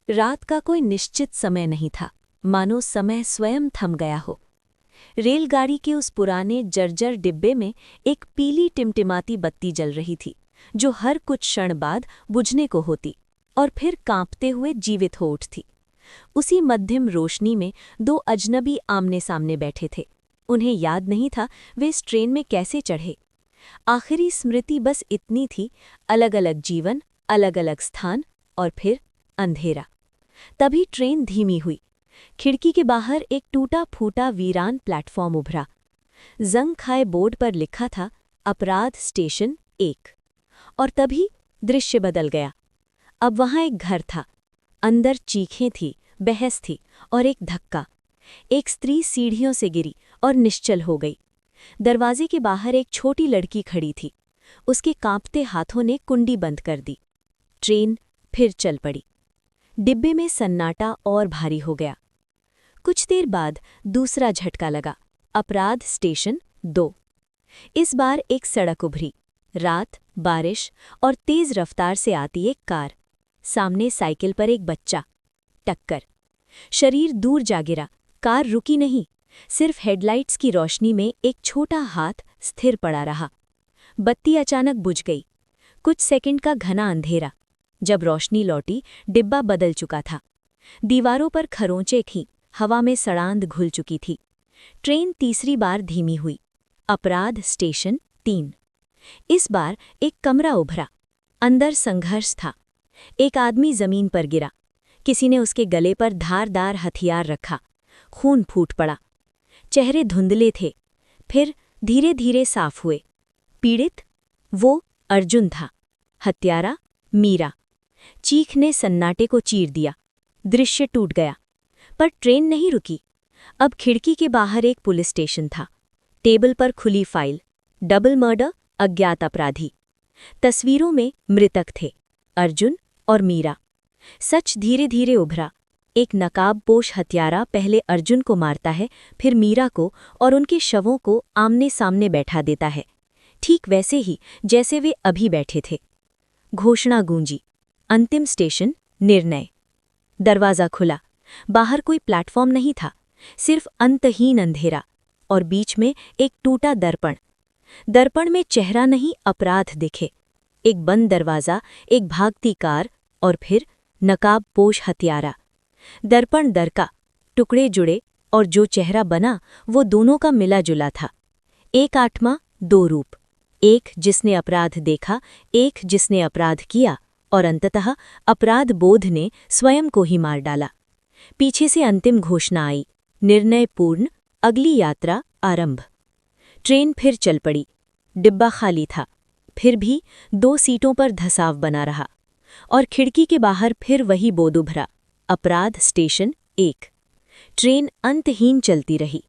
रात का कोई निश्चित समय नहीं था, मानो समय स्वयं थम गया हो। रेलगाड़ी के उस पुराने जर्जर डिब्बे में एक पीली टिमटिमाती बत्ती जल रही थी, जो हर कुछ क्षण बाद बुझने को होती और फिर कांपते हुए जीवित हो उठती। उसी मध्यम रोशनी में दो अजनबी आमने सामने बैठे थे। उन्हें याद नहीं था वे इस ट्रेन में कैसे चढ़े। आखिरी स्मृति बस इतनी थी, अलग अलग जीवन, अलग अलग स्थान और फिर अंधेरा। तभी ट्रेन धीमी हुई। खिड़की के बाहर एक टूटा फूटा वीरान प्लेटफॉर्म उभरा। जंग खाए बोर्ड पर लिखा था, अपराध स्टेशन 1। और तभी दृश्य बदल गया। अब वहां एक घर था। अंदर चीखें थी, बहस थी और एक धक्का। एक स्त्री सीढ़ियों से गिरी और निश्चल हो गई। दरवाजे के बाहर एक छोटी लड़की खड़ी थी। उसके कांपते हाथों ने कुंडी बंद कर दी। ट्रेन फिर चल पड़ी। डिब्बे में सन्नाटा और भारी हो गया। कुछ देर बाद दूसरा झटका लगा, अपराध स्टेशन 2। इस बार एक सड़क उभरी। रात, बारिश और तेज रफ्तार से आती एक कार। सामने साइकिल पर एक बच्चा। टक्कर। शरीर दूर जा गिरा। कार रुकी नहीं, सिर्फ हेडलाइट्स की रोशनी में एक छोटा हाथ स्थिर पड़ा रहा। बत्ती अचानक बुझ गई। कुछ सेकंड का घना अंधेरा। जब रोशनी लौटी, डिब्बा बदल चुका था। दीवारों पर खरोंचे थीं, हवा में सड़ांध घुल चुकी थी। ट्रेन तीसरी बार धीमी हुई। अपराध स्टेशन 3। इस बार एक कमरा उभरा। अंदर संघर्ष था। एक आदमी जमीन पर गिरा। किसी ने उसके गले पर धारदार हथियार रखा। खून फूट पड़ा। चेहरे धुंधले थे, फिर धीरे धीरे साफ हुए। पीड़ित? वो अर्जुन था। हत्यारा? मीरा। चीख ने सन्नाटे को चीर दिया। दृश्य टूट गया। पर ट्रेन नहीं रुकी। अब खिड़की के बाहर एक पुलिस स्टेशन था। टेबल पर खुली फाइल, डबल मर्डर, अज्ञात अपराधी। तस्वीरों में मृतक थे, अर्जुन और मीरा। सच धीरे धीरे उभरा। एक नकाबपोश हत्यारा पहले अर्जुन को मारता है, फिर मीरा को और उनके शवों को आमने सामने बैठा देता है, ठीक वैसे ही जैसे वे अभी बैठे थे। घोषणा गूंजी, अंतिम स्टेशन निर्णय। दरवाज़ा खुला। बाहर कोई प्लेटफॉर्म नहीं था, सिर्फ अंतहीन अंधेरा और बीच में एक टूटा दर्पण। दर्पण में चेहरा नहीं, अपराध दिखे। एक बंद दरवाज़ा, एक भागती कार और फिर नकाबपोश हत्यारा। दर्पण दरका, टुकड़े जुड़े और जो चेहरा बना वो दोनों का मिला जुला था। एक आत्मा, दो रूप। एक जिसने अपराध देखा, एक जिसने अपराध किया और अंततः अपराध बोध ने स्वयं को ही मार डाला। पीछे से अंतिम घोषणा आई, निर्णय पूर्ण, अगली यात्रा आरंभ। ट्रेन फिर चल पड़ी। डिब्बा खाली था, फिर भी 2 सीटों पर धसाव बना रहा। और खिड़की के बाहर फिर वही बोध उभरा, अपराध स्टेशन 1। ट्रेन अंतहीन चलती रही।